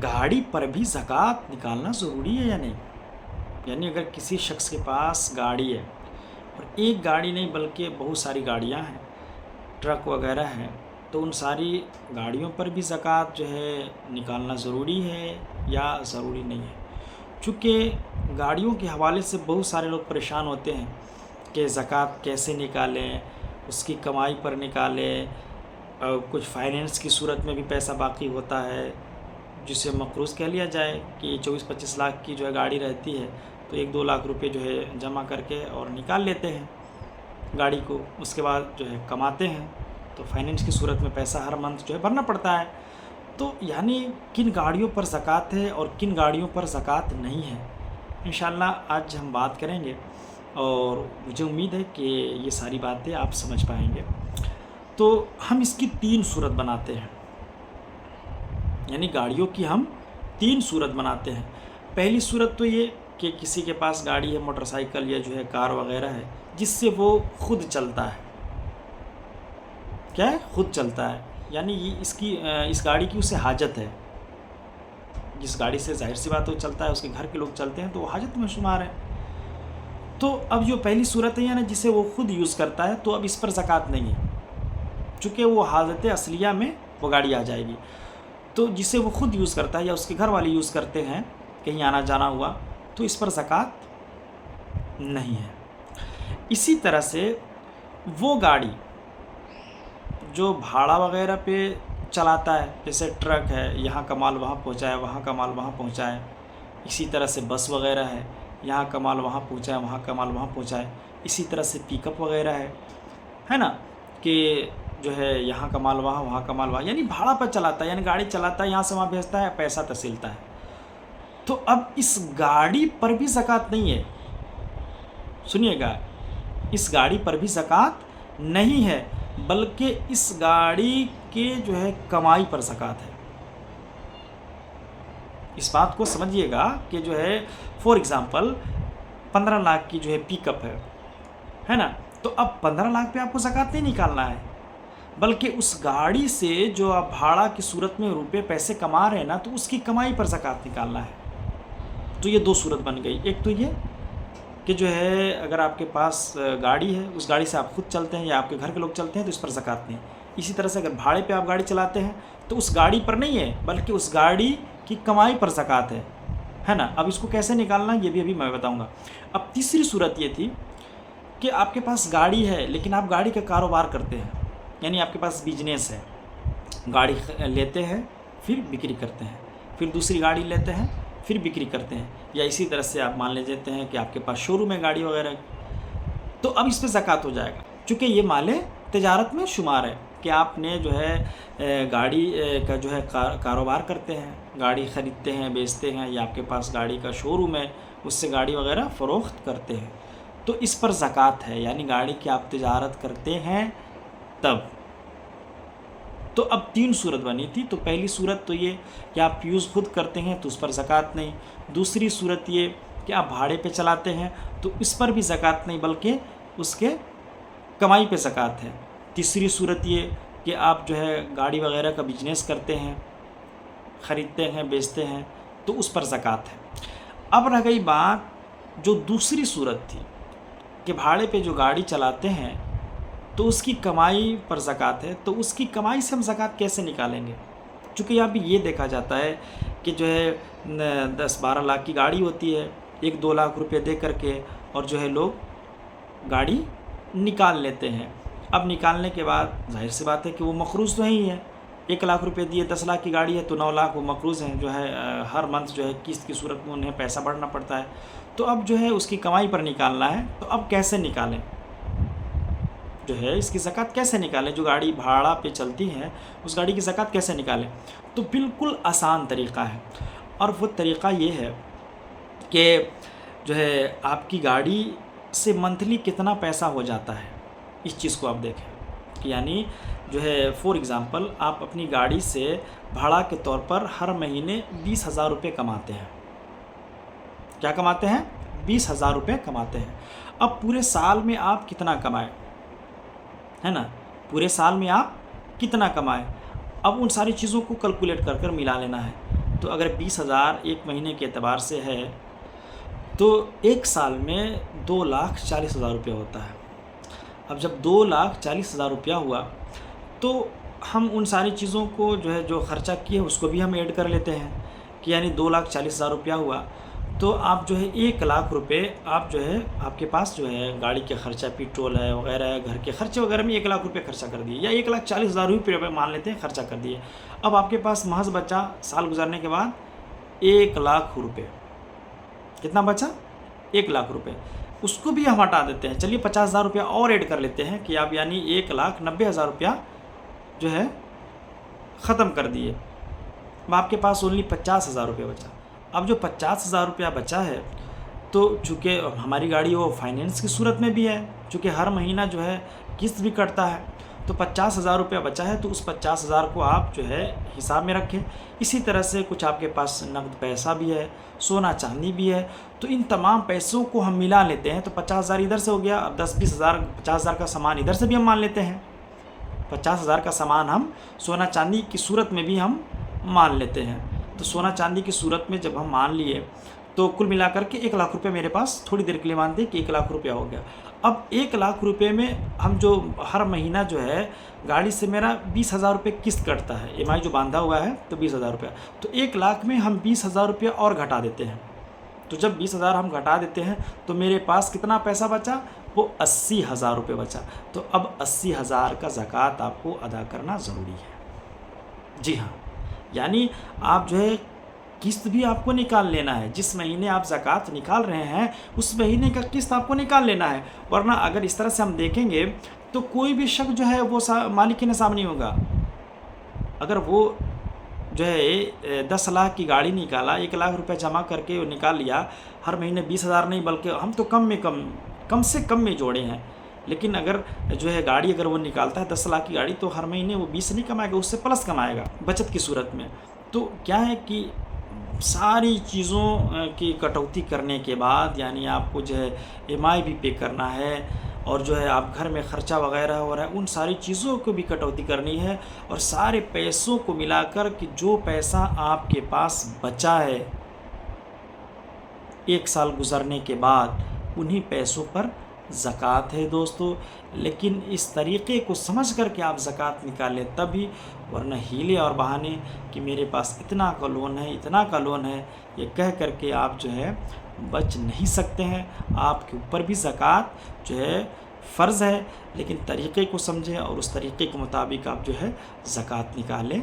गाड़ी पर भी ज़कात निकालना ज़रूरी है या नहीं? यानी अगर किसी शख्स के पास गाड़ी है और एक गाड़ी नहीं बल्कि बहुत सारी गाड़ियाँ हैं, ट्रक वगैरह हैं, तो उन सारी गाड़ियों पर भी ज़कात जो है निकालना ज़रूरी है या ज़रूरी नहीं है? चूँकि गाड़ियों के हवाले से बहुत सारे लोग परेशान होते हैं कि ज़कात कैसे निकालें, उसकी कमाई पर निकालें। कुछ फाइनेंस की सूरत में भी पैसा बाकी होता है, जिसे मक़रूज़ कह लिया जाए कि 24-25 लाख की जो है गाड़ी रहती है, तो 1-2 लाख रुपए जो है जमा करके और निकाल लेते हैं गाड़ी को। उसके बाद जो है कमाते हैं, तो फाइनेंस की सूरत में पैसा हर मंथ जो है भरना पड़ता है। तो यानी किन गाड़ियों पर ज़कात है और किन गाड़ियों पर ज़कात नहीं है, इंशाअल्लाह आज हम बात करेंगे और मुझे उम्मीद है कि ये सारी बातें आप समझ पाएँगे। तो हम इसकी 3 सूरत बनाते हैं, यानी गाड़ियों की हम 3 सूरत बनाते हैं। पहली सूरत तो ये कि किसी के पास गाड़ी है, मोटरसाइकिल या जो है कार वग़ैरह है, जिससे वो खुद चलता है। क्या है? खुद चलता है, यानी ये इस गाड़ी की उसे हाजत है। जिस गाड़ी से ज़ाहिर-सी बात है वो चलता है, उसके घर के लोग चलते हैं, तो वो हाजत में शुमार है। तो अब जो पहली सूरत है, यानी जिसे वो खुद यूज़ करता है, तो अब इस पर ज़कात नहीं है, चूँकि वो हालत असलिया में वो गाड़ी आ जाएगी। तो जिसे वो खुद यूज़ करता है या उसके घर वाले यूज़ करते हैं, कहीं आना-जाना हुआ, तो इस पर ज़कात नहीं है। इसी तरह से वो गाड़ी जो भाड़ा वग़ैरह पे चलाता है, जैसे ट्रक है, यहाँ का माल वहाँ पहुँचाए, वहाँ का माल वहाँ पहुँचाए। इसी तरह से बस वग़ैरह है, यहाँ का माल वहाँ पहुँचाए, वहाँ का माल वहाँ पहुँचाए। इसी तरह से पिकअप वग़ैरह है ना? कि जो है यहाँ का माल वहाँ, वहाँ का माल वहाँ, यानी भाड़ा पर चलाता है, यानी गाड़ी चलाता है, यहाँ से वहाँ भेजता है, पैसा तहसीलता है। तो अब इस गाड़ी पर भी ज़कात नहीं है। सुनिएगा, इस गाड़ी पर भी ज़कात नहीं है, बल्कि इस गाड़ी के जो है कमाई पर ज़कात है। इस बात को समझिएगा कि जो है फॉर एग्ज़ाम्पल 15 लाख की जो है पिकअप है ना? तो अब 15 लाख पे आपको ज़कात नहीं निकालना है, बल्कि उस गाड़ी से जो आप भाड़ा की सूरत में रुपए पैसे कमा रहे हैं ना, तो उसकी कमाई पर ज़कात निकालना है। तो ये 2 सूरत बन गई। एक तो ये कि जो है अगर आपके पास गाड़ी है, उस गाड़ी से आप खुद चलते हैं या आपके घर के लोग चलते हैं, तो इस पर ज़कात नहीं। इसी तरह से अगर भाड़े पे आप गाड़ी चलाते हैं, तो उस गाड़ी पर नहीं है, बल्कि उस गाड़ी की कमाई पर ज़कात है ना? अब इसको कैसे निकालना, ये भी अभी मैं बताऊँगा। अब तीसरी सूरत ये थी कि आपके पास गाड़ी है, लेकिन आप गाड़ी का कारोबार करते हैं, यानी आपके पास बिजनेस है। गाड़ी लेते हैं, फिर बिक्री करते हैं, फिर दूसरी गाड़ी लेते हैं, फिर बिक्री करते हैं। या इसी तरह से आप मान लेते हैं कि आपके पास शोरूम है गाड़ी वगैरह, तो अब इस पे ज़कात हो जाएगा, चूँकि ये माले तिजारत में शुमार है कि आपने जो है गाड़ी का जो है कारोबार करते हैं, गाड़ी ख़रीदते हैं, बेचते हैं, या आपके पास गाड़ी का शोरूम है, उससे गाड़ी वगैरह फ़रोख्त करते हैं, तो इस पर ज़कात है, यानी गाड़ी की आप तिजारत करते हैं तब। तो अब 3 सूरत बनी थी। तो पहली सूरत तो ये कि आप यूज़ खुद करते हैं, तो उस पर ज़कात नहीं। दूसरी सूरत ये कि आप भाड़े पे चलाते हैं, तो इस पर भी ज़कात नहीं, बल्कि उसके कमाई पे ज़कात है। तीसरी सूरत ये कि आप जो है गाड़ी वगैरह का बिजनेस करते हैं, ख़रीदते हैं, बेचते हैं, तो उस पर ज़कात है। अब रह गई बात जो दूसरी सूरत थी कि भाड़े पे जो गाड़ी चलाते हैं, तो उसकी कमाई पर ज़कात है। तो उसकी कमाई से हम ज़कात कैसे निकालेंगे? चूँकि यहाँ पे ये देखा जाता है कि जो है 10-12 लाख की गाड़ी होती है, 1-2 लाख रुपए दे करके और जो है लोग गाड़ी निकाल लेते हैं। अब निकालने के बाद ज़ाहिर सी बात है कि वो मक़रूज़ तो ही है। 1 लाख रुपए दिए, 10 लाख की गाड़ी है, तो 9 लाख वो मक़रूज़ हैं, जो है हर मंथ जो है किस्त की सूरत में उन्हें पैसा भरना पड़ता है। तो अब जो है उसकी कमाई पर निकालना है, तो अब कैसे निकालें? जो है इसकी ज़कात कैसे निकालें? जो गाड़ी भाड़ा पे चलती है, उस गाड़ी की ज़कात कैसे निकालें? तो बिल्कुल आसान तरीक़ा है, और वो तरीक़ा ये है कि जो है आपकी गाड़ी से मंथली कितना पैसा हो जाता है, इस चीज़ को आप देखें। कि यानी जो है फॉर एग्ज़ाम्पल आप अपनी गाड़ी से भाड़ा के तौर पर हर महीने 20,000 रुपये कमाते हैं। क्या कमाते हैं? 20,000 रुपये कमाते हैं। अब पूरे साल में आप कितना कमाएँ, है ना? पूरे साल में आप कितना कमाएँ? अब उन सारी चीज़ों को कैलकुलेट कर मिला लेना है। तो अगर 20,000 एक महीने के एतबार से है तो एक साल में 2,40,000 रुपया होता है। अब जब 2,40,000 रुपया हुआ तो हम उन सारी चीज़ों को जो है, जो ख़र्चा किए उसको भी हम ऐड कर लेते हैं कि यानी 2,40,000 रुपया हुआ तो आप जो है 1,00,000 रुपये आप जो है, आपके पास जो है गाड़ी के खर्चा, पेट्रोल है वगैरह है, घर के खर्चे वगैरह में 1,00,000 रुपये खर्चा कर दिए, या 1,40,000 रुपये मान लेते हैं खर्चा कर दिए। अब आपके पास महज बचा साल गुजरने के बाद 1,00,000 रुपये। कितना बचा? 1,00,000 रुपये। उसको भी हम हटा देते हैं, चलिए 50,000 रुपया और ऐड कर लेते हैं कि आप यानी 1,90,000 रुपया जो है ख़त्म कर दिए। अब आपके पास ओनली 50,000 रुपये बचा। अब जो 50,000 रुपया बचा है तो चूँकि हमारी गाड़ी वो फाइनेंस की सूरत में भी है, चूँकि हर महीना जो है किस्त भी कटता है, तो 50,000 रुपया बचा है तो उस 50,000 को आप जो है हिसाब में रखें। इसी तरह से कुछ आपके पास नकद पैसा भी है, सोना चांदी भी है, तो इन तमाम पैसों को हम मिला लेते हैं। तो 50,000 इधर से हो गया, अब 10-20,000 50,000 का सामान इधर से भी हम मान लेते हैं। 50,000 का सामान हम सोना चांदी की सूरत में भी हम मान लेते हैं। तो सोना चांदी की सूरत में जब हम मान लिए तो कुल मिलाकर के 1,00,000 रुपये मेरे पास, थोड़ी देर के लिए मानते हैं कि 1,00,000 रुपया हो गया। अब 1,00,000 रुपये में हम जो हर महीना जो है गाड़ी से मेरा 20,000 रुपये किस्त कटता है, EMI जो बांधा हुआ है तो 20,000 रुपया, तो 1,00,000 में हम 20,000 रुपया और घटा देते हैं। तो जब 20,000 हम घटा देते हैं तो मेरे पास कितना पैसा बचा? वो 80,000 रुपये बचा। तो अब 80,000 का ज़कात आपको अदा करना ज़रूरी है। जी हाँ, यानी आप जो है किस्त भी आपको निकाल लेना है। जिस महीने आप ज़कात निकाल रहे हैं उस महीने का किस्त आपको निकाल लेना है, वरना अगर इस तरह से हम देखेंगे तो कोई भी शख्स जो है वो मालिक के निसाब नहीं होगा। अगर वो जो है 10 लाख की गाड़ी निकाला, 1,00,000 रुपये जमा करके वो निकाल लिया, हर महीने 20,000 नहीं बल्कि हम तो कम से कम में जोड़े हैं, लेकिन अगर जो है गाड़ी अगर वो निकालता है 10 लाख की गाड़ी तो हर महीने वो 20 नहीं कमाएगा, उससे प्लस कमाएगा बचत की सूरत में। तो क्या है कि सारी चीज़ों की कटौती करने के बाद यानी आपको जो है EMI भी पे करना है और जो है आप घर में ख़र्चा वगैरह हो रहा है, उन सारी चीज़ों को भी कटौती करनी है और सारे पैसों को मिलाकर कि जो पैसा आपके पास बचा है एक साल गुजरने के बाद, उन्हीं पैसों पर ज़कात है दोस्तों। लेकिन इस तरीक़े को समझ कर के आप ज़कात निकालें तभी, वरना हीले और बहाने कि मेरे पास इतना का लोन है, इतना का लोन है, ये कह कर के आप जो है बच नहीं सकते हैं। आपके ऊपर भी ज़कात जो है फ़र्ज़ है, लेकिन तरीक़े को समझें और उस तरीक़े के मुताबिक आप जो है ज़कात निकालें।